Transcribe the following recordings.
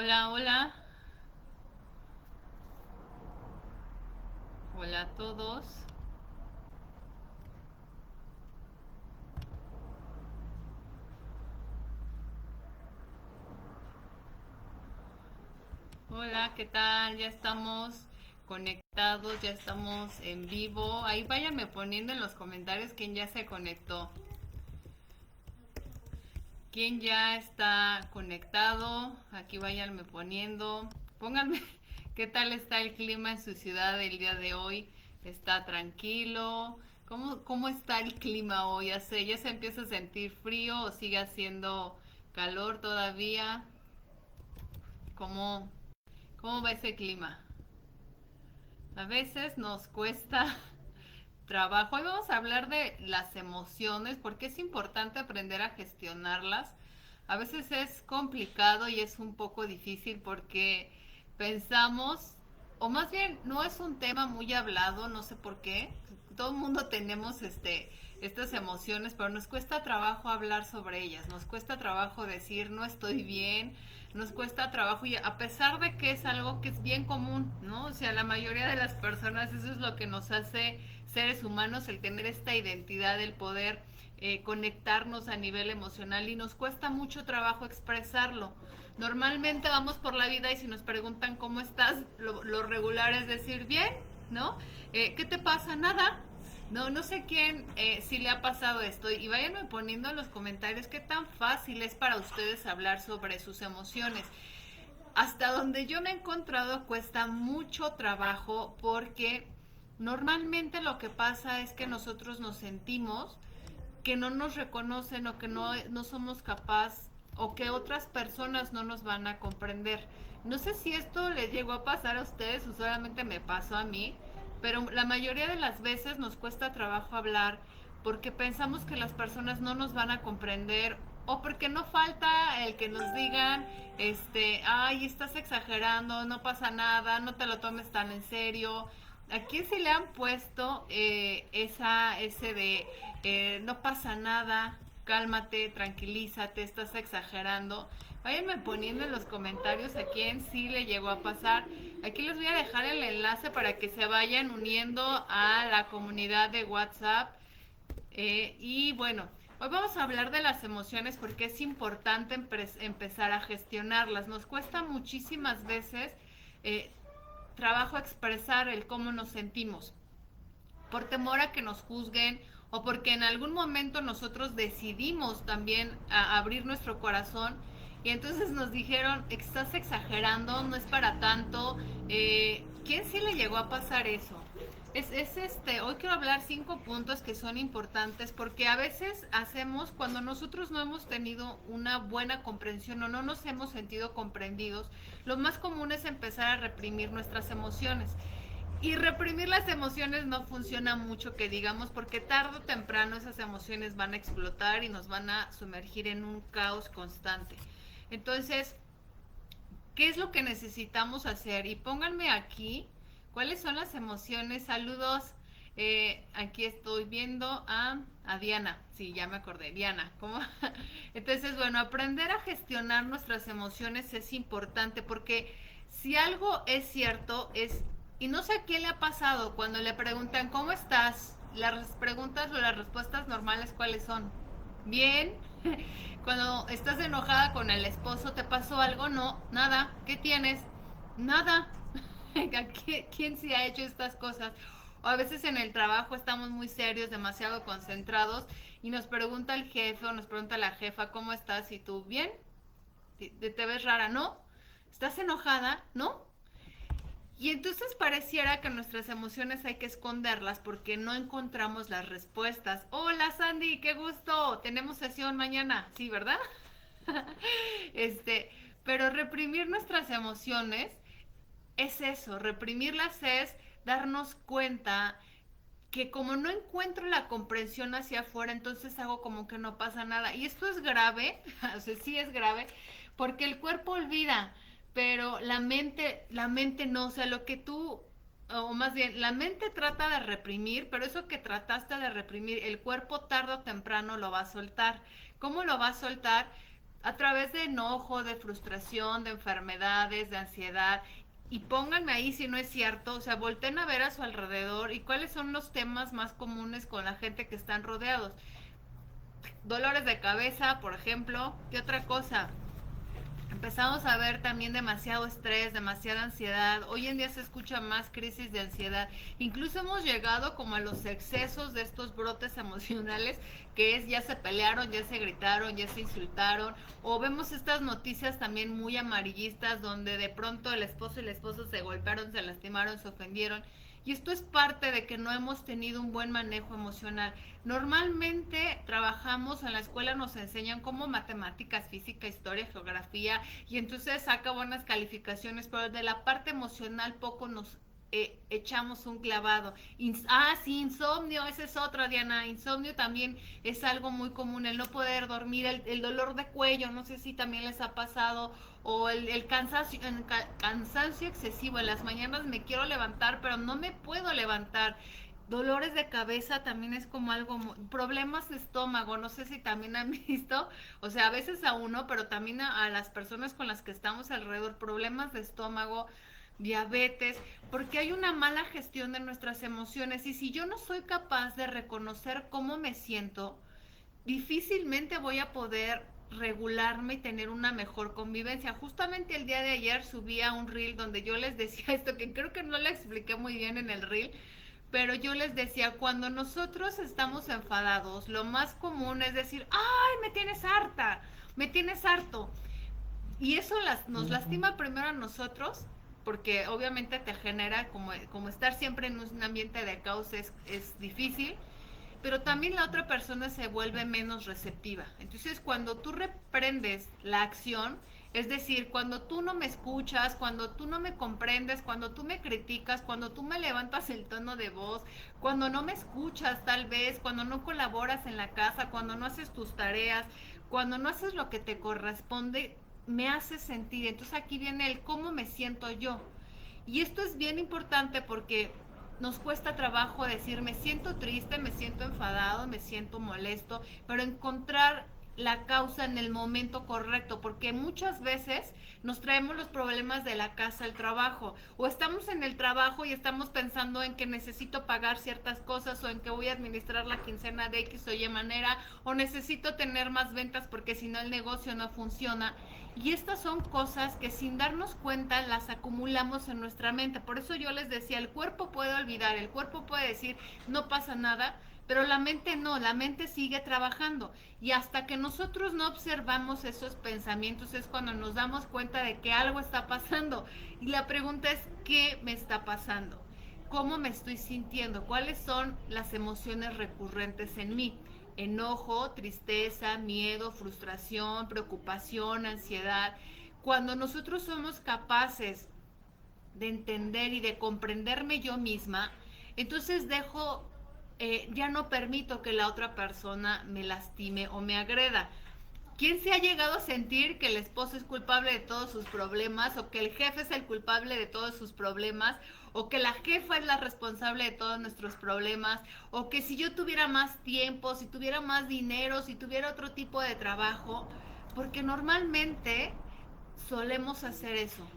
Hola, hola, hola a todos. Hola, ¿qué tal? Ya estamos conectados, ya estamos en vivo. Ahí váyanme poniendo en los comentarios quién ya se conectó, quién ya está conectado. Aquí váyanme poniendo. Pónganme qué tal está el clima en su ciudad el día de hoy. ¿Está tranquilo? ¿Cómo está el clima hoy? ¿Ya se empieza a sentir frío o sigue haciendo calor todavía? ¿Cómo, cómo va ese clima? A veces nos cuesta trabajo. Hoy vamos a hablar de las emociones porque es importante aprender a gestionarlas. A veces es complicado y es un poco difícil porque pensamos, o más bien no es un tema muy hablado, no sé por qué. Todo el mundo tenemos estas emociones, pero nos cuesta trabajo hablar sobre ellas, nos cuesta trabajo decir no estoy bien, nos cuesta trabajo y a pesar de que es algo que es bien común, ¿no? O sea, la mayoría de las personas eso es lo que nos hace seres humanos, el tener esta identidad, el poder conectarnos a nivel emocional y nos cuesta mucho trabajo expresarlo. Normalmente vamos por la vida y si nos preguntan cómo estás, lo regular es decir bien, ¿no? ¿Qué te pasa? Nada. No sé quién si le ha pasado esto y váyanme poniendo en los comentarios qué tan fácil es para ustedes hablar sobre sus emociones. Hasta donde yo me he encontrado cuesta mucho trabajo porque normalmente lo que pasa es que nosotros nos sentimos que no nos reconocen o que no somos capaces o que otras personas no nos van a comprender. No sé si esto les llegó a pasar a ustedes o solamente me pasó a mí, pero la mayoría de las veces nos cuesta trabajo hablar porque pensamos que las personas no nos van a comprender o porque no falta el que nos digan, ay, estás exagerando, no pasa nada, no te lo tomes tan en serio. Aquí sí le han puesto ese de no pasa nada, cálmate, tranquilízate, estás exagerando. Váyanme poniendo en los comentarios a quién sí le llegó a pasar. Aquí les voy a dejar el enlace para que se vayan uniendo a la comunidad de WhatsApp. Y bueno, hoy vamos a hablar de las emociones porque es importante empezar a gestionarlas. Nos cuesta muchísimas veces eh, trabajo expresar el cómo nos sentimos por temor a que nos juzguen o porque en algún momento nosotros decidimos también abrir nuestro corazón y entonces nos dijeron, estás exagerando, no es para tanto. ¿Quién sí le llegó a pasar eso? Hoy quiero hablar 5 puntos que son importantes porque a veces hacemos cuando nosotros no hemos tenido una buena comprensión o no nos hemos sentido comprendidos, lo más común es empezar a reprimir nuestras emociones. Y reprimir las emociones no funciona mucho, que digamos, porque tarde o temprano esas emociones van a explotar y nos van a sumergir en un caos constante. Entonces, ¿qué es lo que necesitamos hacer? Y pónganme aquí cuáles son las emociones. Saludos. Aquí estoy viendo a Diana. Sí, ya me acordé. Diana, ¿cómo? Entonces, bueno, aprender a gestionar nuestras emociones es importante porque si algo es cierto es, y no sé a quién le ha pasado cuando le preguntan, ¿cómo estás? Las preguntas o las respuestas normales, ¿cuáles son? Bien. Cuando estás enojada con el esposo, ¿te pasó algo? No, nada. ¿Qué tienes? Nada. ¿Quién se ha hecho estas cosas? O a veces en el trabajo estamos muy serios, demasiado concentrados y nos pregunta el jefe o nos pregunta la jefa, ¿cómo estás? ¿Y tú? ¿Bien? ¿Te ves rara? ¿No? ¿Estás enojada? ¿No? Y entonces pareciera que nuestras emociones hay que esconderlas porque no encontramos las respuestas. Hola Sandy, qué gusto. Tenemos sesión mañana. Sí, ¿verdad? este, pero reprimir nuestras emociones es eso. Reprimirlas es darnos cuenta que como no encuentro la comprensión hacia afuera, entonces hago como que no pasa nada. Y esto es grave, o sea, sí es grave, porque el cuerpo olvida, pero la mente no, o sea, lo que tú, o más bien, la mente trata de reprimir, pero eso que trataste de reprimir, el cuerpo tarde o temprano lo va a soltar. ¿Cómo lo va a soltar? a través de enojo, de frustración, de enfermedades, de ansiedad. Y pónganme ahí si no es cierto, o sea, volteen a ver a su alrededor y cuáles son los temas más comunes con la gente que están rodeados. Dolores de cabeza, por ejemplo. ¿Qué otra cosa? Empezamos a ver también demasiado estrés, demasiada ansiedad. Hoy en día se escucha más crisis de ansiedad. Incluso hemos llegado como a los excesos de estos brotes emocionales, que es ya se pelearon, ya se gritaron, ya se insultaron. O vemos estas noticias también muy amarillistas donde de pronto el esposo y la esposa se golpearon, se lastimaron, se ofendieron. Y esto es parte de que no hemos tenido un buen manejo emocional. Normalmente trabajamos, en la escuela nos enseñan como matemáticas, física, historia, geografía, y entonces saca buenas calificaciones, pero de la parte emocional poco nos echamos un clavado. Sí, insomnio, esa es otra, Diana. Insomnio también es algo muy común, el no poder dormir, el dolor de cuello, no sé si también les ha pasado, o el cansancio excesivo. En las mañanas me quiero levantar, pero no me puedo levantar. Dolores de cabeza también es como algo, problemas de estómago, no sé si también han visto, o sea, a veces a uno, pero también a las personas con las que estamos alrededor, problemas de estómago, diabetes, porque hay una mala gestión de nuestras emociones. Y si yo no soy capaz de reconocer cómo me siento, difícilmente voy a poder regularme y tener una mejor convivencia. Justamente el día de ayer subía un reel donde yo les decía esto, que creo que no le expliqué muy bien en el reel, pero yo les decía, cuando nosotros estamos enfadados, lo más común es decir, ay, me tienes harta, me tienes harto. Y eso nos lastima primero a nosotros, porque obviamente te genera como estar siempre en un ambiente de caos es difícil, pero también la otra persona se vuelve menos receptiva. Entonces, cuando tú reprendes la acción, es decir, cuando tú no me escuchas, cuando tú no me comprendes, cuando tú me criticas, cuando tú me levantas el tono de voz, cuando no me escuchas tal vez, cuando no colaboras en la casa, cuando no haces tus tareas, cuando no haces lo que te corresponde, me hace sentir. Entonces aquí viene el cómo me siento yo. Y esto es bien importante porque nos cuesta trabajo decir me siento triste, me siento enfadado, me siento molesto, pero encontrar la causa en el momento correcto, porque muchas veces nos traemos los problemas de la casa al trabajo, o estamos en el trabajo y estamos pensando en que necesito pagar ciertas cosas, o en que voy a administrar la quincena de X o Y manera, o necesito tener más ventas porque si no el negocio no funciona. Y estas son cosas que sin darnos cuenta las acumulamos en nuestra mente. Por eso yo les decía, el cuerpo puede olvidar, el cuerpo puede decir no pasa nada, pero la mente no, la mente sigue trabajando. Y hasta que nosotros no observamos esos pensamientos es cuando nos damos cuenta de que algo está pasando. Y la pregunta es, ¿qué me está pasando? ¿Cómo me estoy sintiendo? ¿Cuáles son las emociones recurrentes en mí? Enojo, tristeza, miedo, frustración, preocupación, ansiedad. Cuando nosotros somos capaces de entender y de comprenderme yo misma, entonces ya no permito que la otra persona me lastime o me agreda. ¿Quién se ha llegado a sentir que el esposo es culpable de todos sus problemas, o que el jefe es el culpable de todos sus problemas, o que la jefa es la responsable de todos nuestros problemas, o que si yo tuviera más tiempo, si tuviera más dinero, si tuviera otro tipo de trabajo? Porque normalmente solemos hacer eso.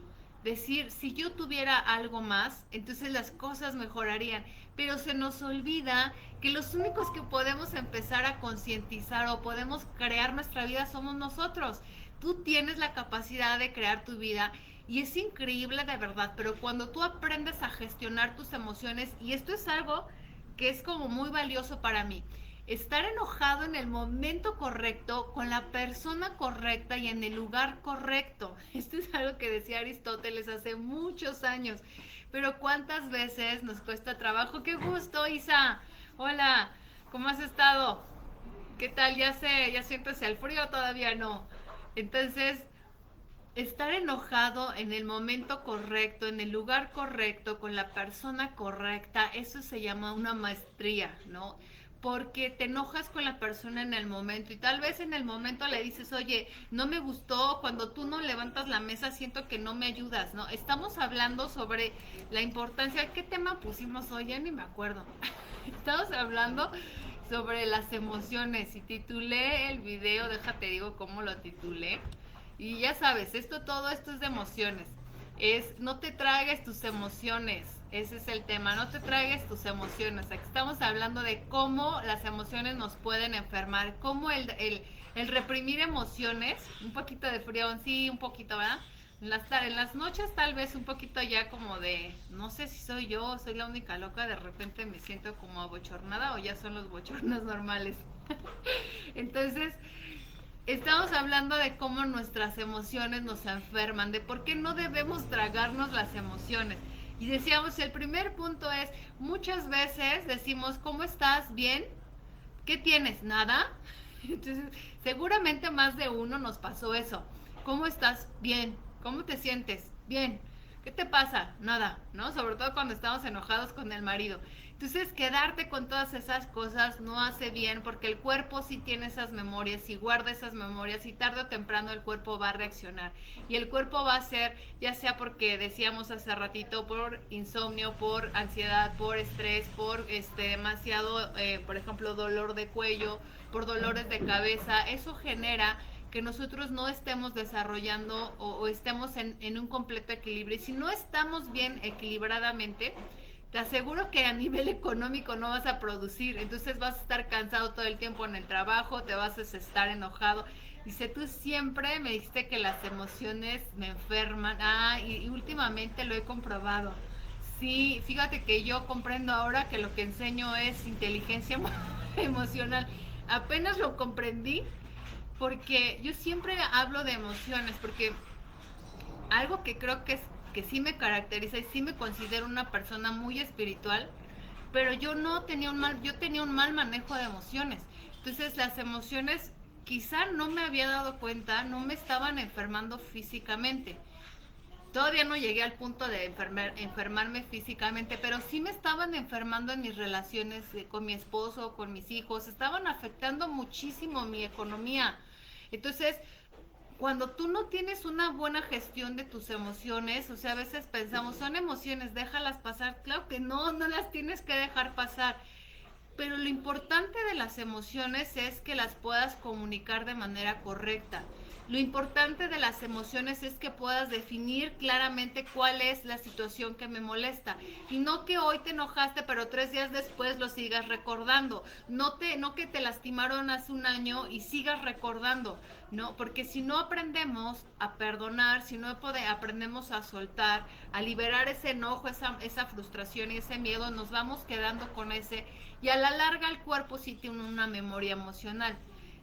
Decir, si yo tuviera algo más, entonces las cosas mejorarían. Pero se nos olvida que los únicos que podemos empezar a concientizar o podemos crear nuestra vida somos nosotros. Tú tienes la capacidad de crear tu vida y es increíble de verdad, pero cuando tú aprendes a gestionar tus emociones, y esto es algo que es como muy valioso para mí, estar enojado en el momento correcto, con la persona correcta y en el lugar correcto. Esto es algo que decía Aristóteles hace muchos años, pero cuántas veces nos cuesta trabajo. Qué gusto, Isa. Hola, ¿cómo has estado? ¿Qué tal? ¿Ya sientes el frío? Todavía no. Entonces, estar enojado en el momento correcto, en el lugar correcto, con la persona correcta, eso se llama una maestría, ¿no? Porque te enojas con la persona en el momento y tal vez en el momento le dices, oye, no me gustó, cuando tú no levantas la mesa siento que no me ayudas, ¿no? Estamos hablando sobre la importancia. ¿Qué tema pusimos hoy? Ya ni me acuerdo. Estamos hablando sobre las emociones y titulé el video, déjate digo cómo lo titulé. Y ya sabes, todo esto es de emociones. Es no te tragues tus emociones. Ese es el tema, no te tragues tus emociones. Aquí estamos hablando de cómo las emociones nos pueden enfermar, cómo el reprimir emociones, un poquito de frío, sí, un poquito, ¿verdad? En las noches tal vez un poquito ya como de, no sé si soy yo, soy la única loca, de repente me siento como abochornada o ya son los bochornos normales. Entonces, estamos hablando de cómo nuestras emociones nos enferman, de por qué no debemos tragarnos las emociones. Y decíamos, el primer punto es, muchas veces decimos, ¿cómo estás? ¿Bien? ¿Qué tienes? ¿Nada? Entonces, seguramente más de uno nos pasó eso. ¿Cómo estás? Bien. ¿Cómo te sientes? Bien. ¿Qué te pasa? Nada, ¿no? Sobre todo cuando estamos enojados con el marido. Entonces, quedarte con todas esas cosas no hace bien porque el cuerpo sí tiene esas memorias y guarda esas memorias y tarde o temprano el cuerpo va a reaccionar. Y el cuerpo va a ser, ya sea porque decíamos hace ratito, por insomnio, por ansiedad, por estrés, por demasiado, por ejemplo, dolor de cuello, por dolores de cabeza. Eso genera que nosotros no estemos desarrollando o estemos en un completo equilibrio. Y si no estamos bien equilibradamente, te aseguro que a nivel económico no vas a producir, entonces vas a estar cansado todo el tiempo en el trabajo, te vas a estar enojado. Dice, tú siempre me dijiste que las emociones me enferman. Y últimamente lo he comprobado. Sí, fíjate que yo comprendo ahora que lo que enseño es inteligencia emocional. Apenas lo comprendí porque yo siempre hablo de emociones, porque algo que creo que sí me caracteriza y sí me considero una persona muy espiritual, pero yo tenía un mal manejo de emociones. Entonces las emociones quizá no me había dado cuenta, no me estaban enfermando físicamente. Todavía no llegué al punto de enfermarme físicamente, pero sí me estaban enfermando en mis relaciones con mi esposo, con mis hijos, estaban afectando muchísimo mi economía. Entonces, cuando tú no tienes una buena gestión de tus emociones, o sea, a veces pensamos, son emociones, déjalas pasar. Claro que no, no las tienes que dejar pasar. Pero lo importante de las emociones es que las puedas comunicar de manera correcta. Lo importante de las emociones es que puedas definir claramente cuál es la situación que me molesta. Y no que hoy te enojaste, pero 3 días después lo sigas recordando. No que te lastimaron hace un año y sigas recordando. No, porque si no aprendemos a perdonar, si no aprendemos a soltar, a liberar ese enojo, esa frustración y ese miedo, nos vamos quedando con ese. Y a la larga el cuerpo sí tiene una memoria emocional.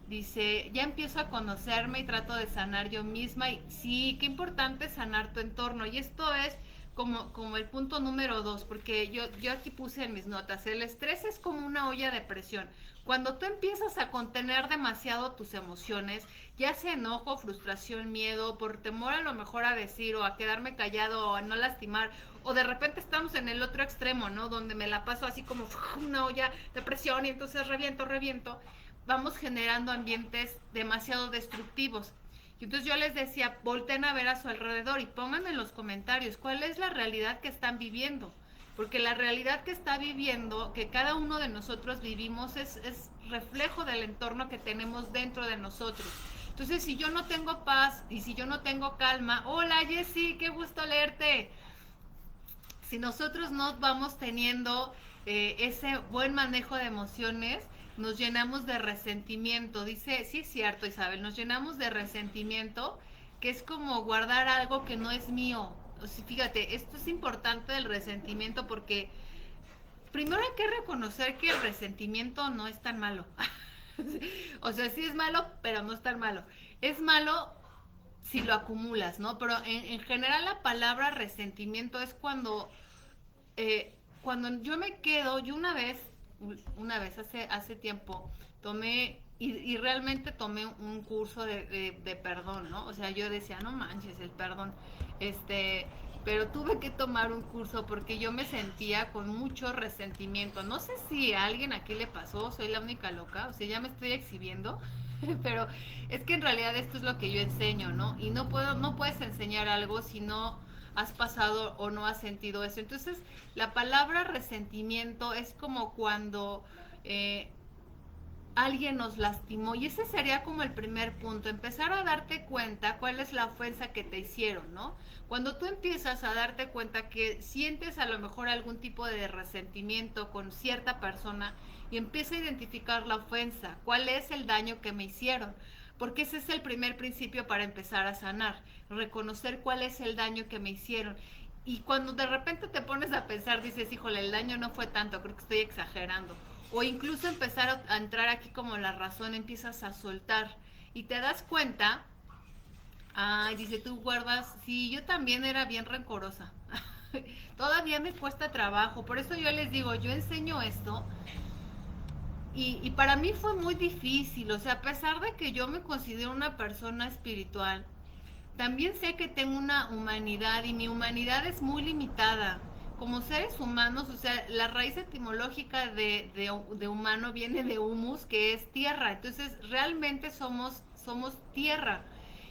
Dice, ya empiezo a conocerme y trato de sanar yo misma. Y sí, qué importante es sanar tu entorno. Y esto es como el punto número 2, porque yo aquí puse en mis notas, el estrés es como una olla de presión. Cuando tú empiezas a contener demasiado tus emociones, ya sea enojo, frustración, miedo, por temor a lo mejor a decir o a quedarme callado o a no lastimar, o de repente estamos en el otro extremo, ¿no? Donde me la paso así como una olla de presión y entonces reviento, vamos generando ambientes demasiado destructivos. Y entonces yo les decía, volten a ver a su alrededor y pongan en los comentarios cuál es la realidad que están viviendo. Porque la realidad que está viviendo, que cada uno de nosotros vivimos, es reflejo del entorno que tenemos dentro de nosotros. Entonces, si yo no tengo paz y si yo no tengo calma, hola Jessy, qué gusto leerte. Si nosotros no vamos teniendo ese buen manejo de emociones, nos llenamos de resentimiento. Dice, sí es cierto Isabel, nos llenamos de resentimiento, que es como guardar algo que no es mío. O sea, fíjate, esto es importante del resentimiento porque primero hay que reconocer que el resentimiento no es tan malo. O sea, sí es malo, pero no es tan malo. Es malo si lo acumulas, ¿no? Pero en general la palabra resentimiento es cuando yo me quedo, yo una vez hace tiempo, tomé, y realmente tomé un curso de perdón, ¿no? O sea, yo decía, no manches, el perdón, pero tuve que tomar un curso porque yo me sentía con mucho resentimiento. No sé si a alguien aquí le pasó, soy la única loca, o sea, ya me estoy exhibiendo, pero es que en realidad esto es lo que yo enseño, ¿no? Y no puedes enseñar algo si no has pasado o no has sentido eso. Entonces, la palabra resentimiento es como cuando alguien nos lastimó. Y ese sería como el primer punto, empezar a darte cuenta cuál es la ofensa que te hicieron, ¿no? Cuando tú empiezas a darte cuenta que sientes a lo mejor algún tipo de resentimiento con cierta persona y empieza a identificar la ofensa, cuál es el daño que me hicieron, porque ese es el primer principio para empezar a sanar, reconocer cuál es el daño que me hicieron. Y cuando de repente te pones a pensar, dices, híjole, el daño no fue tanto, creo que estoy exagerando. O incluso empezar a entrar aquí como la razón, empiezas a soltar y te das cuenta, ay, dice, tú guardas, sí, yo también era bien rencorosa. Todavía me cuesta trabajo, por eso yo les digo, yo enseño esto y para mí fue muy difícil, o sea, a pesar de que yo me considero una persona espiritual, también sé que tengo una humanidad y mi humanidad es muy limitada. Como seres humanos, o sea, la raíz etimológica de humano viene de humus, que es tierra. Entonces, realmente somos tierra.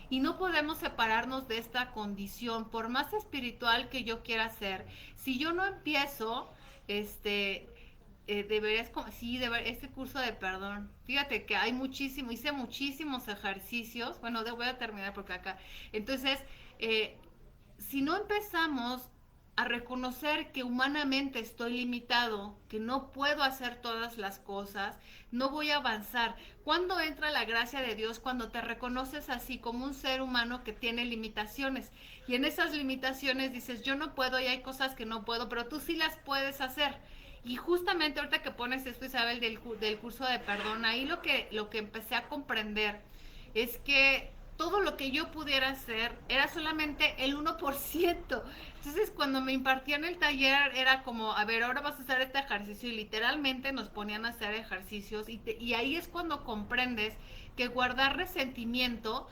Y no podemos separarnos de esta condición, por más espiritual que yo quiera ser. Si yo no empiezo, este, deberías, sí, este curso de perdón. Fíjate que hay muchísimo, hice muchísimos ejercicios. Bueno, voy a terminar porque acá. Entonces, si no empezamos a reconocer que humanamente estoy limitado, que no puedo hacer todas las cosas, no voy a avanzar. ¿Cuándo entra la gracia de Dios? Cuando te reconoces así como un ser humano que tiene limitaciones. Y en esas limitaciones dices, yo no puedo y hay cosas que no puedo, pero tú sí las puedes hacer. Y justamente ahorita que pones esto, Isabel, del curso de perdón, ahí lo que empecé a comprender es que todo lo que yo pudiera hacer era solamente el 1%. Entonces, cuando me impartían el taller, era como, a ver, ahora vas a hacer este ejercicio, y literalmente nos ponían a hacer ejercicios, y ahí es cuando comprendes que guardar resentimiento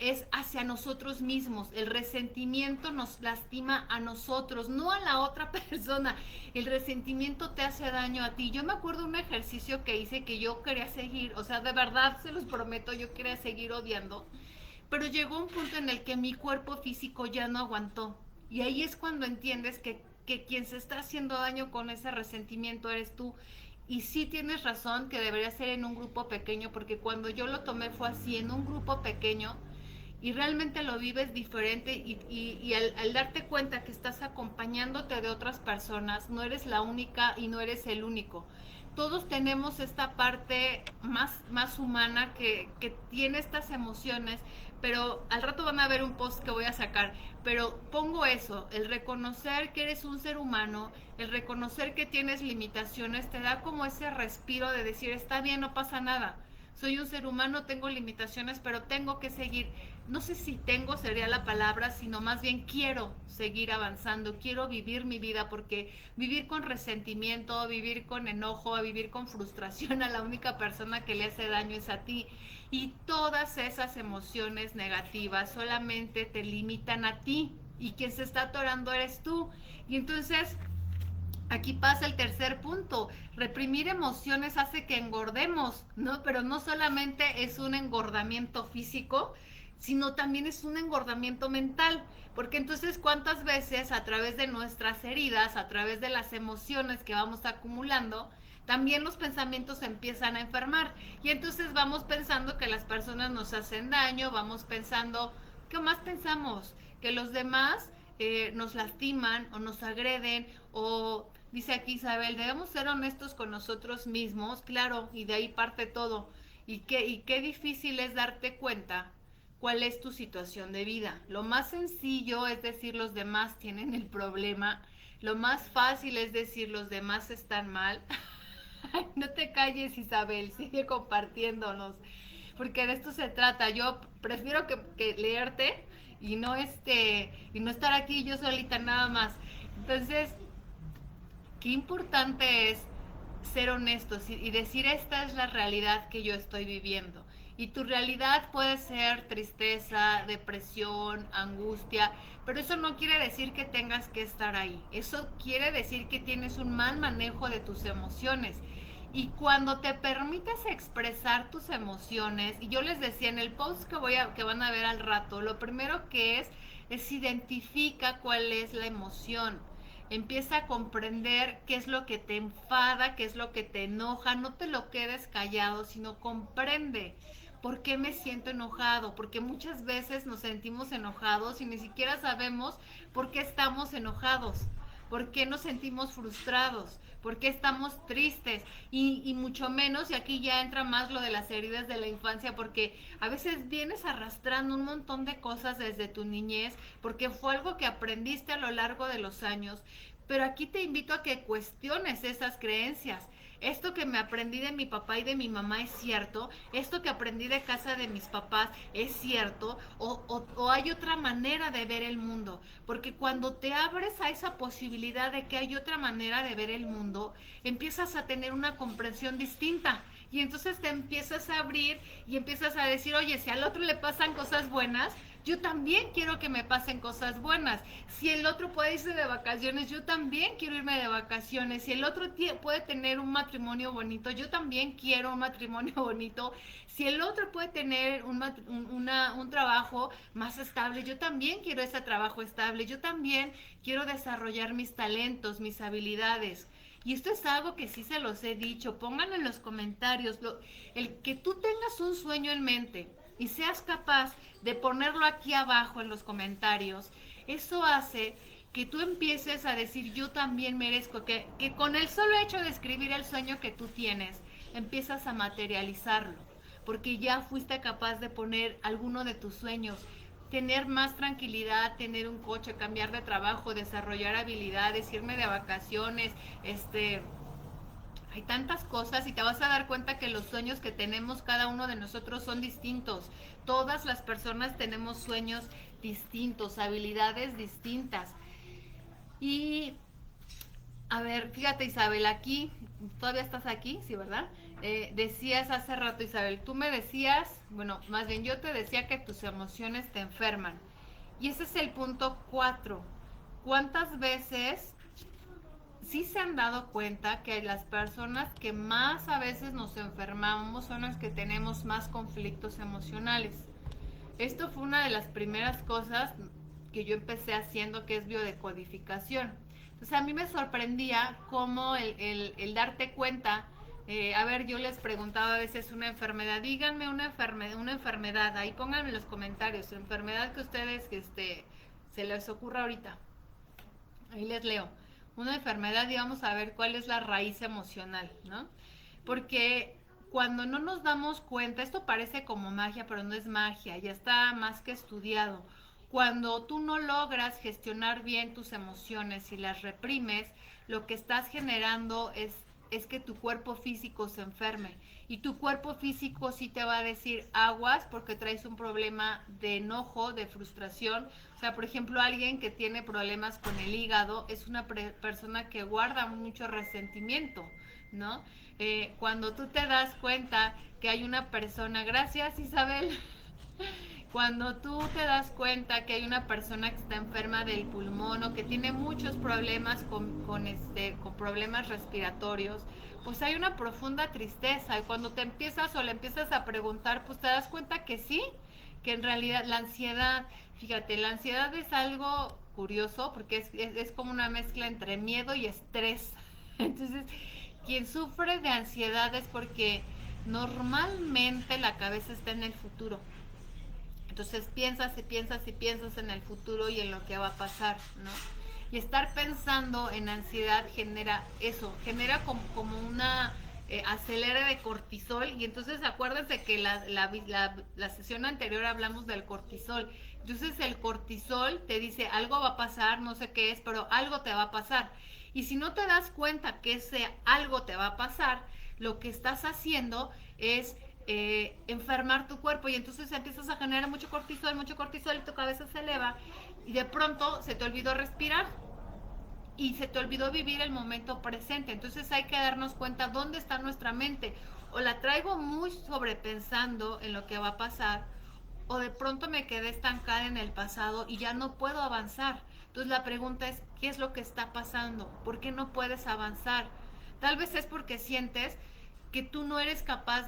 es hacia nosotros mismos. El resentimiento nos lastima a nosotros, no a la otra persona. El resentimiento te hace daño a ti. Yo me acuerdo de un ejercicio que hice que yo quería seguir, o sea, de verdad se los prometo, yo quería seguir odiando, pero llegó un punto en el que mi cuerpo físico ya no aguantó. Y ahí es cuando entiendes que quien se está haciendo daño con ese resentimiento eres tú. Y sí tienes razón que debería ser en un grupo pequeño, porque cuando yo lo tomé fue así, en un grupo pequeño, y realmente lo vives diferente y al darte cuenta que estás acompañándote de otras personas, no eres la única y no eres el único. Todos tenemos esta parte más humana que tiene estas emociones, pero al rato van a ver un post que voy a sacar, pero pongo eso, el reconocer que eres un ser humano, el reconocer que tienes limitaciones, te da como ese respiro de decir, está bien, no pasa nada, soy un ser humano, tengo limitaciones, pero tengo que seguir. No sé si tengo sería la palabra, sino más bien quiero seguir avanzando, quiero vivir mi vida, porque vivir con resentimiento, vivir con enojo, vivir con frustración, a la única persona que le hace daño es a ti. Y todas esas emociones negativas solamente te limitan a ti, y quien se está atorando eres tú. Y entonces aquí pasa el tercer punto. Reprimir emociones hace que engordemos, ¿no? Pero no solamente es un engordamiento físico, sino también es un engordamiento mental. Porque entonces, ¿cuántas veces a través de nuestras heridas, a través de las emociones que vamos acumulando, también los pensamientos se empiezan a enfermar? Y entonces vamos pensando que las personas nos hacen daño, vamos pensando, ¿qué más pensamos? Que los demás nos lastiman o nos agreden, o dice aquí Isabel, debemos ser honestos con nosotros mismos, claro, y de ahí parte todo. Y qué difícil es darte cuenta cuál es tu situación de vida. Lo más sencillo es decir los demás tienen el problema, lo más fácil es decir los demás están mal. No te calles, Isabel, sigue compartiéndonos, porque de esto se trata. Yo prefiero que leerte y no estar aquí yo solita nada más. Entonces, qué importante es ser honestos y decir, esta es la realidad que yo estoy viviendo. Y tu realidad puede ser tristeza, depresión, angustia, pero eso no quiere decir que tengas que estar ahí. Eso quiere decir que tienes un mal manejo de tus emociones. Y cuando te permites expresar tus emociones, y yo les decía en el post que van a ver al rato, lo primero que es identifica cuál es la emoción. Empieza a comprender qué es lo que te enfada, qué es lo que te enoja. No te lo quedes callado, sino comprende. ¿Por qué me siento enojado? Porque muchas veces nos sentimos enojados y ni siquiera sabemos por qué estamos enojados, por qué nos sentimos frustrados, por qué estamos tristes y mucho menos, y aquí ya entra más lo de las heridas de la infancia, porque a veces vienes arrastrando un montón de cosas desde tu niñez, porque fue algo que aprendiste a lo largo de los años, pero aquí te invito a que cuestiones esas creencias. Esto que me aprendí de mi papá y de mi mamá es cierto, esto que aprendí de casa de mis papás es cierto, o hay otra manera de ver el mundo, porque cuando te abres a esa posibilidad de que hay otra manera de ver el mundo, empiezas a tener una comprensión distinta. Y entonces te empiezas a abrir y empiezas a decir, oye, si al otro le pasan cosas buenas, yo también quiero que me pasen cosas buenas. Si el otro puede irse de vacaciones, yo también quiero irme de vacaciones. Si el otro puede tener un matrimonio bonito, yo también quiero un matrimonio bonito. Si el otro puede tener un trabajo más estable, yo también quiero ese trabajo estable. Yo también quiero desarrollar mis talentos, mis habilidades. Y esto es algo que sí se los he dicho. Pónganlo en los comentarios. El que tú tengas un sueño en mente y seas capaz de ponerlo aquí abajo en los comentarios, eso hace que tú empieces a decir yo también merezco, que con el solo hecho de escribir el sueño que tú tienes, empiezas a materializarlo, porque ya fuiste capaz de poner alguno de tus sueños, tener más tranquilidad, tener un coche, cambiar de trabajo, desarrollar habilidades, irme de vacaciones, hay tantas cosas y te vas a dar cuenta que los sueños que tenemos cada uno de nosotros son distintos. Todas las personas tenemos sueños distintos, habilidades distintas. Y a ver, fíjate Isabel, aquí, todavía estás aquí, sí, ¿verdad? Decías hace rato, Isabel, tú me decías, bueno, más bien yo te decía que tus emociones te enferman. Y ese es el punto 4. ¿Cuántas veces sí se han dado cuenta que las personas que más a veces nos enfermamos son las que tenemos más conflictos emocionales? Esto fue una de las primeras cosas que yo empecé haciendo, que es biodecodificación. Entonces a mí me sorprendía cómo el darte cuenta, a ver, yo les preguntaba a veces una enfermedad, díganme una enfermedad, ahí pónganme en los comentarios, enfermedad que ustedes se les ocurra ahorita. Ahí les leo. Una enfermedad y vamos a ver cuál es la raíz emocional, ¿no? Porque cuando no nos damos cuenta, esto parece como magia, pero no es magia, ya está más que estudiado. Cuando tú no logras gestionar bien tus emociones y las reprimes, lo que estás generando es que tu cuerpo físico se enferme. Y tu cuerpo físico sí te va a decir aguas porque traes un problema de enojo, de frustración. O sea, por ejemplo, alguien que tiene problemas con el hígado es una persona que guarda mucho resentimiento, ¿no? Cuando tú te das cuenta que hay una persona, gracias Isabel, cuando tú te das cuenta que hay una persona que está enferma del pulmón o que tiene muchos problemas con problemas respiratorios, pues hay una profunda tristeza. Y cuando te empiezas o le empiezas a preguntar, pues te das cuenta que sí, que en realidad la ansiedad, fíjate, la ansiedad es algo curioso porque es como una mezcla entre miedo y estrés. Entonces, quien sufre de ansiedad es porque normalmente la cabeza está en el futuro. Entonces piensas y piensas y piensas en el futuro y en lo que va a pasar, ¿no? Y estar pensando en ansiedad genera eso, genera como una acelere de cortisol. Y entonces acuérdense que la sesión anterior hablamos del cortisol. Entonces el cortisol te dice algo va a pasar, no sé qué es, pero algo te va a pasar. Y si no te das cuenta que ese algo te va a pasar, lo que estás haciendo es enfermar tu cuerpo y entonces empiezas a generar mucho cortisol y tu cabeza se eleva y de pronto se te olvidó respirar y se te olvidó vivir el momento presente. Entonces hay que darnos cuenta dónde está nuestra mente. O la traigo muy sobrepensando en lo que va a pasar, o de pronto me quedé estancada en el pasado y ya no puedo avanzar. Entonces la pregunta es, ¿qué es lo que está pasando? ¿Por qué no puedes avanzar? Tal vez es porque sientes que tú no eres capaz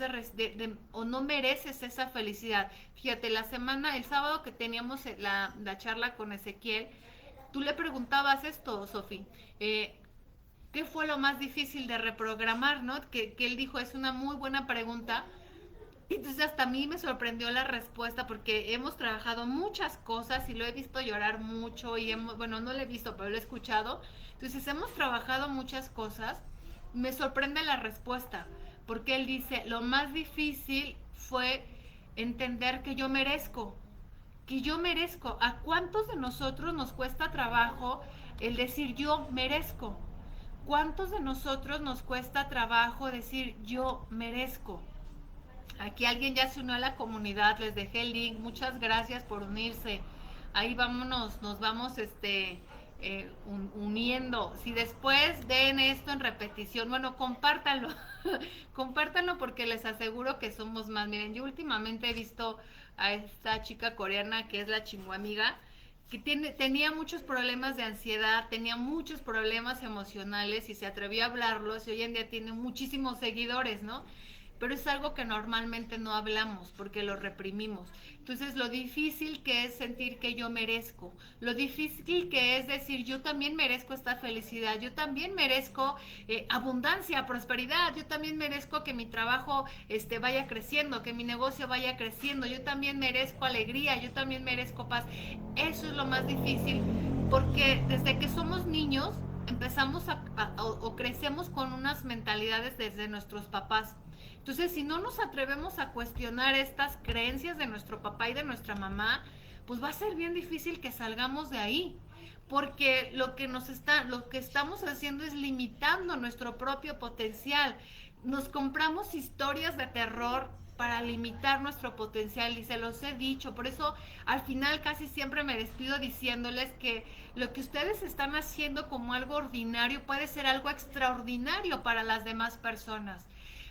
o no mereces esa felicidad. Fíjate, el sábado que teníamos la charla con Ezequiel, Tú le preguntabas esto, Sofi, ¿qué fue lo más difícil de reprogramar, no? Que él dijo, es una muy buena pregunta. Y entonces hasta a mí me sorprendió la respuesta porque hemos trabajado muchas cosas y lo he visto llorar mucho y bueno, no lo he visto, pero lo he escuchado. Entonces hemos trabajado muchas cosas. Me sorprende la respuesta porque él dice, lo más difícil fue entender que yo merezco. ¿A cuántos de nosotros nos cuesta trabajo el decir yo merezco? ¿Cuántos de nosotros nos cuesta trabajo decir yo merezco? Aquí alguien ya se unió a la comunidad, les dejé el link, muchas gracias por unirse. Ahí vámonos, nos vamos uniendo. Si después ven esto en repetición, bueno, compártanlo, compártanlo porque les aseguro que somos más. Miren, yo últimamente he visto a esta chica coreana que es la chinguamiga, que tenía muchos problemas de ansiedad, tenía muchos problemas emocionales y se atrevió a hablarlos y hoy en día tiene muchísimos seguidores, ¿no? Pero es algo que normalmente no hablamos porque lo reprimimos. Entonces, lo difícil que es sentir que yo merezco, lo difícil que es decir yo también merezco esta felicidad, yo también merezco abundancia, prosperidad, yo también merezco que mi trabajo vaya creciendo, que mi negocio vaya creciendo, yo también merezco alegría, yo también merezco paz. Eso es lo más difícil porque desde que somos niños empezamos o crecemos con unas mentalidades desde nuestros papás. Entonces, si no nos atrevemos a cuestionar estas creencias de nuestro papá y de nuestra mamá, pues va a ser bien difícil que salgamos de ahí, porque lo que estamos haciendo es limitando nuestro propio potencial. Nos compramos historias de terror para limitar nuestro potencial y se los he dicho, por eso al final casi siempre me despido diciéndoles que lo que ustedes están haciendo como algo ordinario puede ser algo extraordinario para las demás personas,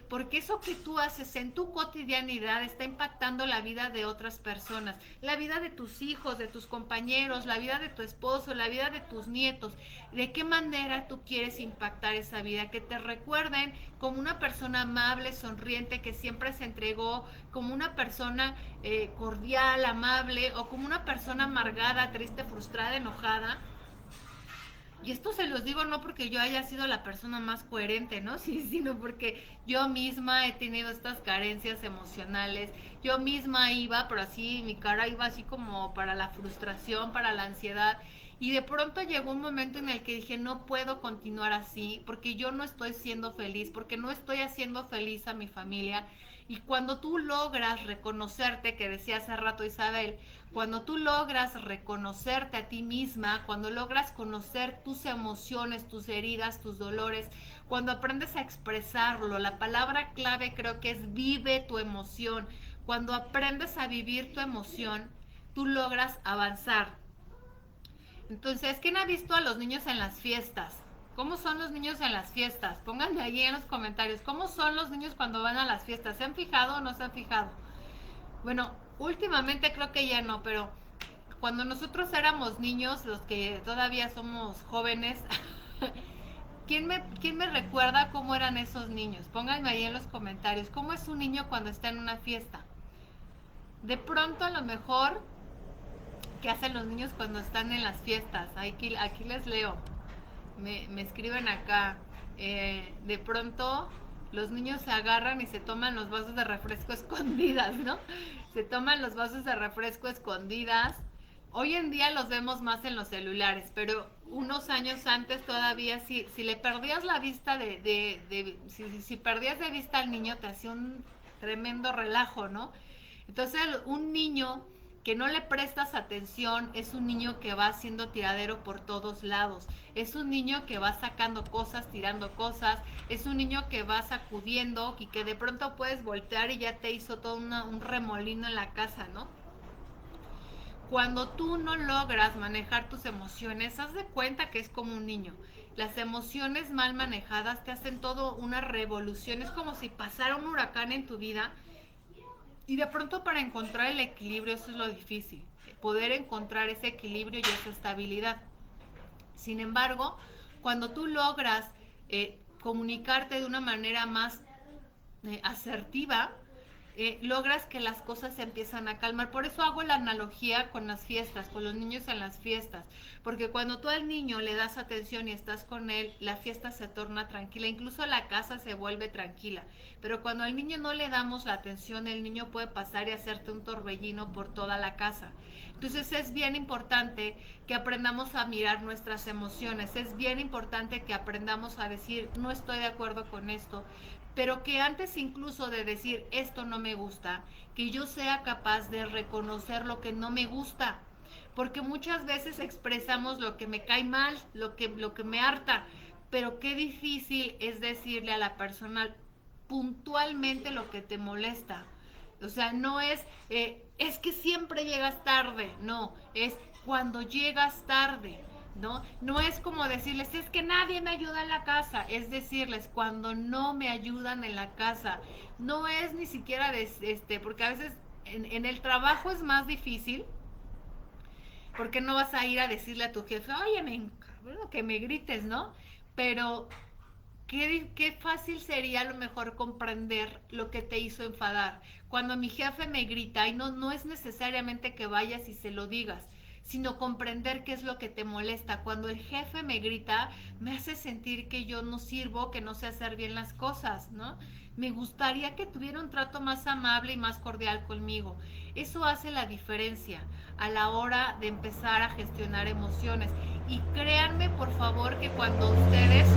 porque eso que tú haces en tu cotidianidad está impactando la vida de otras personas, la vida de tus hijos, de tus compañeros, la vida de tu esposo, la vida de tus nietos. ¿De qué manera tú quieres impactar esa vida? Que te recuerden como una persona amable, sonriente, que siempre se entregó, como una persona cordial, amable, o como una persona amargada, triste, frustrada, enojada. Y esto se los digo no porque yo haya sido la persona más coherente, ¿no? Sí, sino porque yo misma he tenido estas carencias emocionales. Yo misma iba, pero así mi cara iba así como para la frustración, para la ansiedad. Y de pronto llegó un momento en el que dije, no puedo continuar así, porque yo no estoy siendo feliz, porque no estoy haciendo feliz a mi familia. Y cuando tú logras reconocerte, que decía hace rato Isabel, cuando tú logras reconocerte a ti misma, cuando logras conocer tus emociones, tus heridas, tus dolores, cuando aprendes a expresarlo, la palabra clave creo que es vive tu emoción. Cuando aprendes a vivir tu emoción, tú logras avanzar. Entonces, ¿quién ha visto a los niños en las fiestas? ¿Cómo son los niños en las fiestas? Pónganme allí en los comentarios. ¿Cómo son los niños cuando van a las fiestas? ¿Se han fijado o no se han fijado? Bueno, últimamente creo que ya no, pero cuando nosotros éramos niños, los que todavía somos jóvenes, ¿quién me recuerda cómo eran esos niños? Pónganme ahí en los comentarios. ¿Cómo es un niño cuando está en una fiesta? De pronto a lo mejor, ¿qué hacen los niños cuando están en las fiestas? Aquí les leo. Me escriben acá. De pronto los niños se agarran y se toman los vasos de refresco escondidas, ¿no? Se toman los vasos de refresco escondidas. Hoy en día los vemos más en los celulares, pero unos años antes todavía si le perdías la vista si perdías de vista al niño te hacía un tremendo relajo, ¿no? Entonces un niño que no le prestas atención es un niño que va haciendo tiradero por todos lados, es un niño que va sacando cosas, tirando cosas, es un niño que va sacudiendo y que de pronto puedes voltear y ya te hizo todo un remolino en la casa, ¿no? Cuando tú no logras manejar tus emociones, haz de cuenta que es como un niño. Las emociones mal manejadas te hacen todo una revolución, es como si pasara un huracán en tu vida. Y de pronto para encontrar el equilibrio, eso es lo difícil, poder encontrar ese equilibrio y esa estabilidad. Sin embargo, cuando tú logras comunicarte de una manera más asertiva, logras que las cosas se empiezan a calmar. Por eso hago la analogía con las fiestas, con los niños en las fiestas, porque cuando tú al niño le das atención y estás con él, la fiesta se torna tranquila, incluso la casa se vuelve tranquila. Pero cuando al niño no le damos la atención, el niño puede pasar y hacerte un torbellino por toda la casa. Entonces es bien importante que aprendamos a mirar nuestras emociones, es bien importante que aprendamos a decir, no estoy de acuerdo con esto, pero que antes incluso de decir esto no me gusta, que yo sea capaz de reconocer lo que no me gusta, porque muchas veces expresamos lo que me cae mal, lo que me harta, pero qué difícil es decirle a la persona puntualmente lo que te molesta. O sea, no es que siempre llegas tarde, no, es cuando llegas tarde. ¿No? No es como decirles, es que nadie me ayuda en la casa, es decirles, cuando no me ayudan en la casa, no es ni siquiera porque a veces en el trabajo es más difícil, porque no vas a ir a decirle a tu jefe, oye, me encabro que me grites, ¿no? Pero qué fácil sería a lo mejor comprender lo que te hizo enfadar. Cuando mi jefe me grita, y no es necesariamente que vayas y se lo digas, sino comprender qué es lo que te molesta. Cuando el jefe me grita, me hace sentir que yo no sirvo, que no sé hacer bien las cosas, ¿no? Me gustaría que tuviera un trato más amable y más cordial conmigo. Eso hace la diferencia a la hora de empezar a gestionar emociones. Y créanme, por favor, que cuando ustedes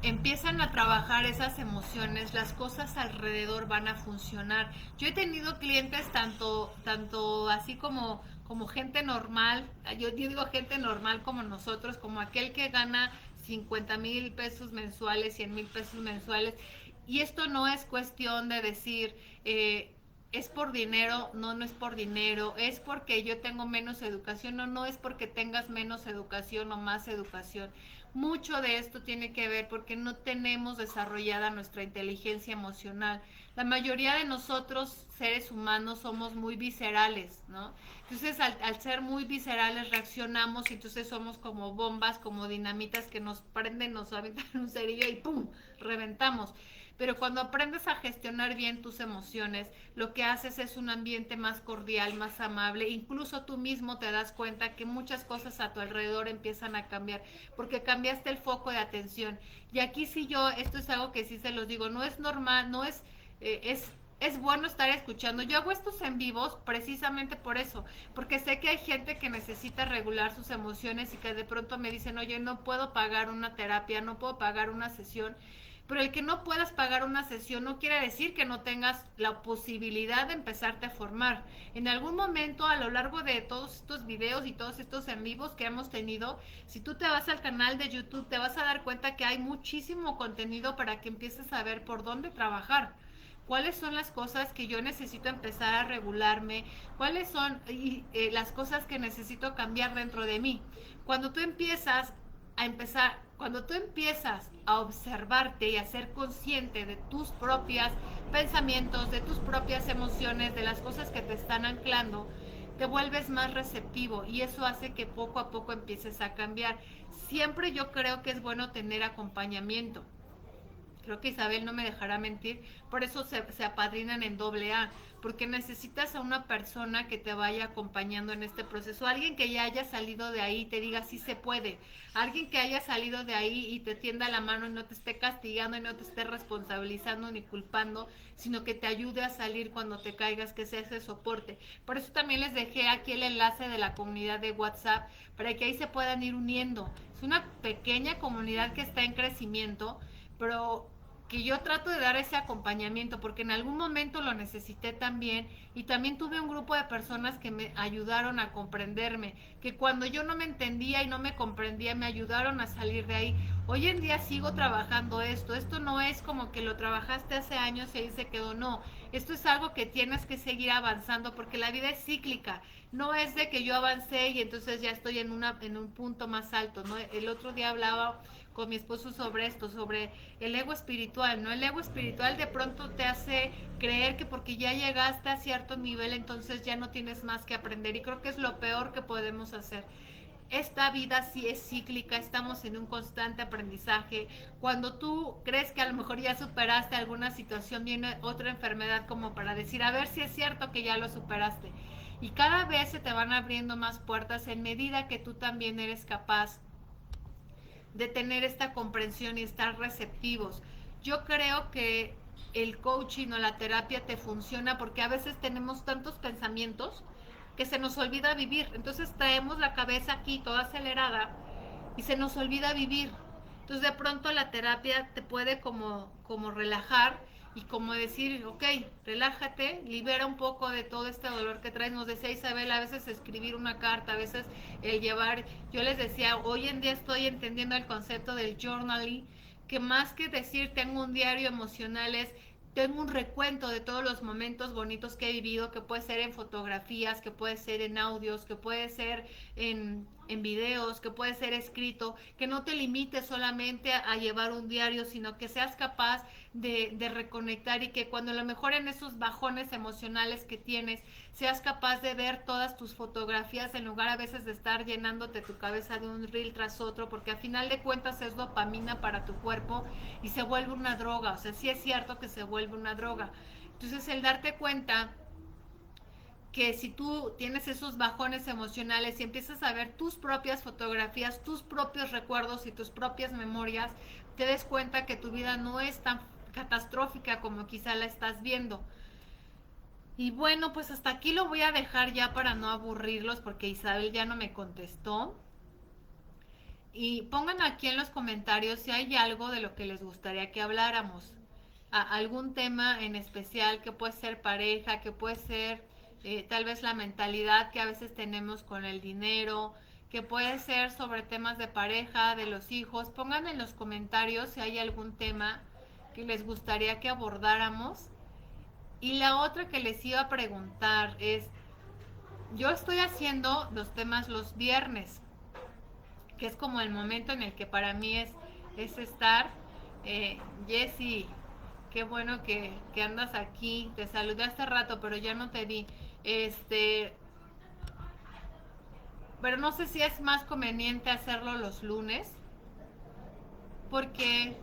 empiezan a trabajar esas emociones, las cosas alrededor van a funcionar. Yo he tenido clientes tanto así como gente normal, yo digo gente normal como nosotros, como aquel que gana 50,000 pesos mensuales, 100,000 pesos mensuales. Y esto no es cuestión de decir, es por dinero, no es por dinero, es porque yo tengo menos educación, no es porque tengas menos educación o más educación. Mucho de esto tiene que ver porque no tenemos desarrollada nuestra inteligencia emocional. La mayoría de nosotros, seres humanos, somos muy viscerales, ¿no? Entonces, al ser muy viscerales, reaccionamos y entonces somos como bombas, como dinamitas que nos prenden, nos avientan un cerillo y ¡pum! Reventamos. Pero cuando aprendes a gestionar bien tus emociones, lo que haces es un ambiente más cordial, más amable. Incluso tú mismo te das cuenta que muchas cosas a tu alrededor empiezan a cambiar, porque cambiaste el foco de atención. Y aquí sí esto es algo que sí se los digo, no es normal, no es, es bueno estar escuchando. Yo hago estos en vivos precisamente por eso, porque sé que hay gente que necesita regular sus emociones y que de pronto me dicen, oye, no puedo pagar una terapia, no puedo pagar una sesión. Pero el que no puedas pagar una sesión no quiere decir que no tengas la posibilidad de empezarte a formar. En algún momento, a lo largo de todos estos videos y todos estos en vivos que hemos tenido, si tú te vas al canal de YouTube, te vas a dar cuenta que hay muchísimo contenido para que empieces a ver por dónde trabajar. ¿Cuáles son las cosas que yo necesito empezar a regularme? ¿Cuáles son las cosas que necesito cambiar dentro de mí? Cuando tú empiezas cuando tú empiezas a observarte y a ser consciente de tus propios pensamientos, de tus propias emociones, de las cosas que te están anclando, te vuelves más receptivo y eso hace que poco a poco empieces a cambiar. Siempre yo creo que es bueno tener acompañamiento. Creo que Isabel no me dejará mentir, por eso se apadrinan en AA, porque necesitas a una persona que te vaya acompañando en este proceso, alguien que ya haya salido de ahí y te diga sí se puede, alguien que haya salido de ahí y te tienda la mano y no te esté castigando y no te esté responsabilizando ni culpando, sino que te ayude a salir cuando te caigas, que sea ese soporte. Por eso también les dejé aquí el enlace de la comunidad de WhatsApp, para que ahí se puedan ir uniendo. Es una pequeña comunidad que está en crecimiento, pero que yo trato de dar ese acompañamiento porque en algún momento lo necesité también y también tuve un grupo de personas que me ayudaron a comprenderme, que cuando yo no me entendía y no me comprendía me ayudaron a salir de ahí. Hoy en día sigo trabajando esto no es como que lo trabajaste hace años y ahí se quedó, no, esto es algo que tienes que seguir avanzando porque la vida es cíclica, no es de que yo avancé y entonces ya estoy en un punto más alto, ¿no? El otro día hablaba con mi esposo sobre esto, sobre el ego espiritual, ¿no? El ego espiritual de pronto te hace creer que porque ya llegaste a cierto nivel, entonces ya no tienes más que aprender y creo que es lo peor que podemos hacer. esta vida sí es cíclica, estamos en un constante aprendizaje. Cuando tú crees que a lo mejor ya superaste alguna situación, viene otra enfermedad como para decir, a ver si es cierto que ya lo superaste. Y cada vez se te van abriendo más puertas en medida que tú también eres capaz de tener esta comprensión y estar receptivos. Yo creo que el coaching o la terapia te funciona porque a veces tenemos tantos pensamientos que se nos olvida vivir. Entonces traemos la cabeza aquí toda acelerada y se nos olvida vivir. Entonces de pronto la terapia te puede como relajar y como decir, ok, relájate, libera un poco de todo este dolor que traes. Nos decía Isabel, a veces escribir una carta, a veces el llevar, yo les decía, hoy en día estoy entendiendo el concepto del journaling, que más que decir tengo un diario emocional es tengo un recuento de todos los momentos bonitos que he vivido, que puede ser en fotografías, que puede ser en audios, que puede ser en videos, que puede ser escrito, que no te limites solamente a llevar un diario, sino que seas capaz de reconectar y que cuando a lo mejor en esos bajones emocionales que tienes, seas capaz de ver todas tus fotografías en lugar a veces de estar llenándote tu cabeza de un reel tras otro, porque al final de cuentas es dopamina para tu cuerpo y se vuelve una droga, o sea, sí es cierto que se vuelve una droga. Entonces el darte cuenta que si tú tienes esos bajones emocionales y empiezas a ver tus propias fotografías, tus propios recuerdos y tus propias memorias, te des cuenta que tu vida no es tan catastrófica como quizá la estás viendo. Y bueno, pues hasta aquí lo voy a dejar ya para no aburrirlos porque Isabel ya no me contestó. Y pongan aquí en los comentarios si hay algo de lo que les gustaría que habláramos. Algún tema en especial que puede ser pareja, que puede ser tal vez la mentalidad que a veces tenemos con el dinero, que puede ser sobre temas de pareja, de los hijos. Pongan en los comentarios si hay algún tema que les gustaría que abordáramos. Y la otra que les iba a preguntar es, yo estoy haciendo los temas los viernes, que es como el momento en el que para mí es estar. Jessy, qué bueno que andas aquí. Te saludé hace rato, pero ya no te vi. Este, pero no sé si es más conveniente hacerlo los lunes, porque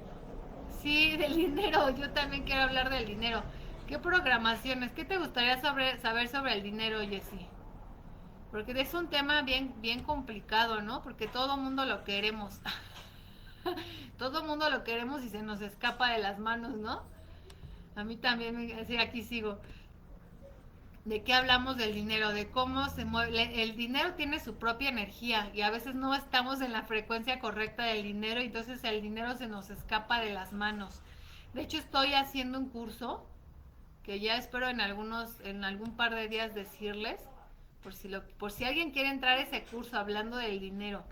sí, del dinero, yo también quiero hablar del dinero. ¿Qué programaciones? ¿Qué te gustaría saber sobre el dinero, Jessy? Porque es un tema bien complicado, ¿no? Porque todo mundo lo queremos. Todo mundo lo queremos y se nos escapa de las manos, ¿no? A mí también, sí, aquí sigo. ¿De qué hablamos del dinero? De cómo se mueve. El dinero tiene su propia energía y a veces no estamos en la frecuencia correcta del dinero y entonces el dinero se nos escapa de las manos. De hecho, estoy haciendo un curso que ya espero en algún par de días decirles, por si alguien quiere entrar a ese curso hablando del dinero,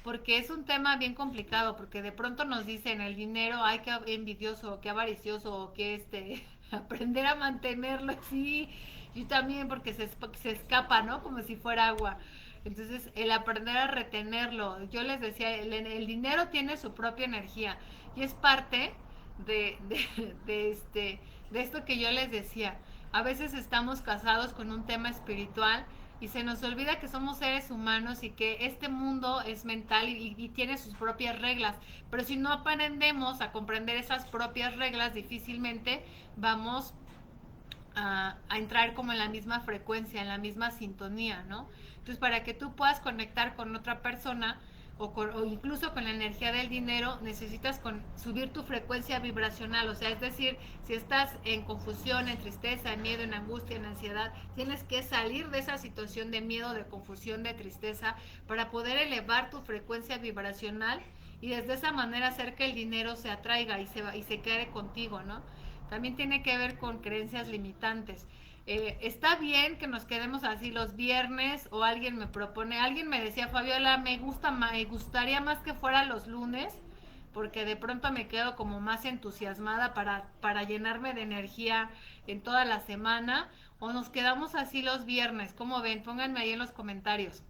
porque es un tema bien complicado, porque de pronto nos dicen el dinero, ay, que envidioso, que avaricioso, o que aprender a mantenerlo, sí, yo también, porque se escapa, ¿no? Como si fuera agua. Entonces, el aprender a retenerlo, yo les decía, el dinero tiene su propia energía y es parte de esto que yo les decía. A veces estamos casados con un tema espiritual y se nos olvida que somos seres humanos y que este mundo es mental y tiene sus propias reglas. Pero si no aprendemos a comprender esas propias reglas, difícilmente vamos a entrar como en la misma frecuencia, en la misma sintonía, ¿no? Entonces, para que tú puedas conectar con otra persona o incluso con la energía del dinero, necesitas subir tu frecuencia vibracional, o sea, es decir, si estás en confusión, en tristeza, en miedo, en angustia, en ansiedad, tienes que salir de esa situación de miedo, de confusión, de tristeza, para poder elevar tu frecuencia vibracional y desde esa manera hacer que el dinero se atraiga y se quede contigo, ¿no? También tiene que ver con creencias limitantes. Está bien que nos quedemos así los viernes o alguien me decía, Fabiola, me gustaría más que fuera los lunes, porque de pronto me quedo como más entusiasmada para llenarme de energía en toda la semana, o nos quedamos así los viernes, ¿cómo ven? Pónganme ahí en los comentarios.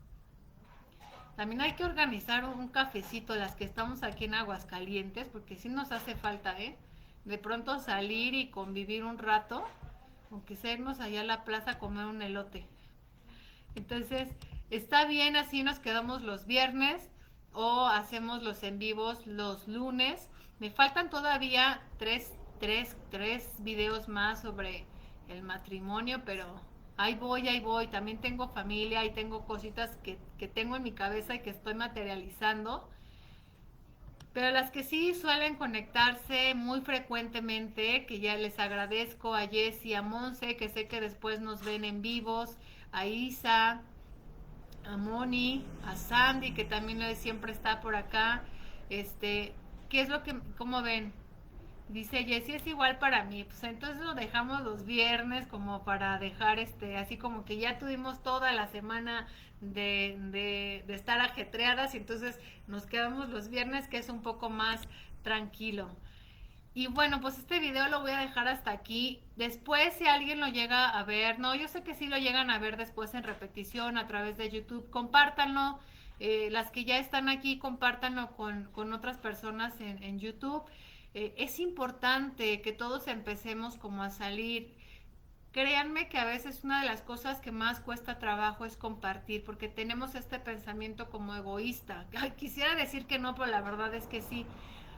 También hay que organizar un cafecito, las que estamos aquí en Aguascalientes, porque sí nos hace falta, ¿eh? De pronto salir y convivir un rato, aunque sea irnos allá a la plaza a comer un elote. Entonces, Está bien, así nos quedamos los viernes o hacemos los en vivos los lunes. Me faltan todavía tres videos más sobre el matrimonio, pero ahí voy, ahí voy. También tengo familia y tengo cositas que tengo en mi cabeza y que estoy materializando. Pero las que sí suelen conectarse muy frecuentemente, que ya les agradezco a Jess y a Monse, que sé que después nos ven en vivos, a Isa, a Moni, a Sandy, que también siempre está por acá. Este, ¿qué es lo que, cómo ven? Dice Jessie, es igual para mí. Pues entonces lo dejamos los viernes como para dejar así como que ya tuvimos toda la semana de estar ajetreadas y entonces nos quedamos los viernes que es un poco más tranquilo. Y bueno, pues este video lo voy a dejar hasta aquí. Después, si alguien lo llega a ver, no, yo sé que sí lo llegan a ver después en repetición a través de YouTube, compártanlo. Las que ya están aquí, compártanlo con otras personas en YouTube. Es importante que todos empecemos como a salir. Créanme que a veces una de las cosas que más cuesta trabajo es compartir, porque tenemos este pensamiento como egoísta. Ay, quisiera decir que no, pero la verdad es que sí.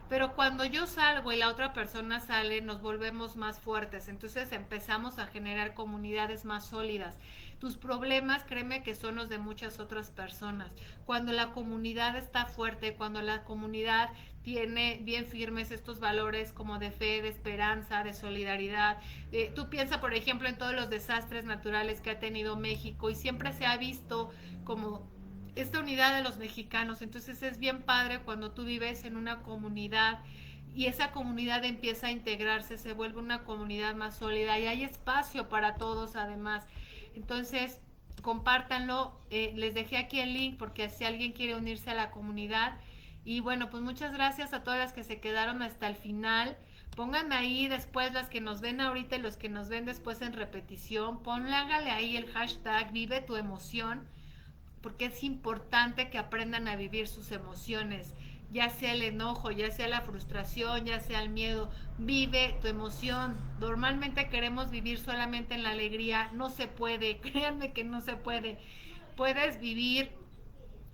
Pero cuando yo salgo y la otra persona sale, nos volvemos más fuertes. Entonces empezamos a generar comunidades más sólidas. Tus problemas, créeme que son los de muchas otras personas. Cuando la comunidad está fuerte, cuando la comunidad tiene bien firmes estos valores como de fe, de esperanza, de solidaridad. Tú piensas, por ejemplo, en todos los desastres naturales que ha tenido México y siempre se ha visto como esta unidad de los mexicanos. Entonces es bien padre cuando tú vives en una comunidad y esa comunidad empieza a integrarse, se vuelve una comunidad más sólida y hay espacio para todos además. Entonces, compártanlo. Les dejé aquí el link porque si alguien quiere unirse a la comunidad. Y bueno, pues muchas gracias a todas las que se quedaron hasta el final. Pónganme ahí después las que nos ven ahorita y los que nos ven después en repetición. Pónganle ahí el hashtag Vive tu emoción, porque es importante que aprendan a vivir sus emociones, ya sea el enojo, ya sea la frustración, ya sea el miedo. Vive tu emoción. Normalmente queremos vivir solamente en la alegría, no se puede, créanme que no se puede. Puedes vivir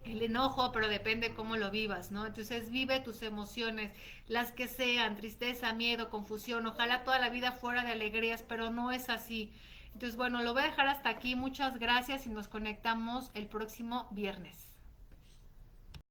el enojo, pero depende cómo lo vivas, ¿no? Entonces vive tus emociones, las que sean, tristeza, miedo, confusión, ojalá toda la vida fuera de alegrías, pero no es así. Entonces, bueno, lo voy a dejar hasta aquí, muchas gracias y nos conectamos el próximo viernes.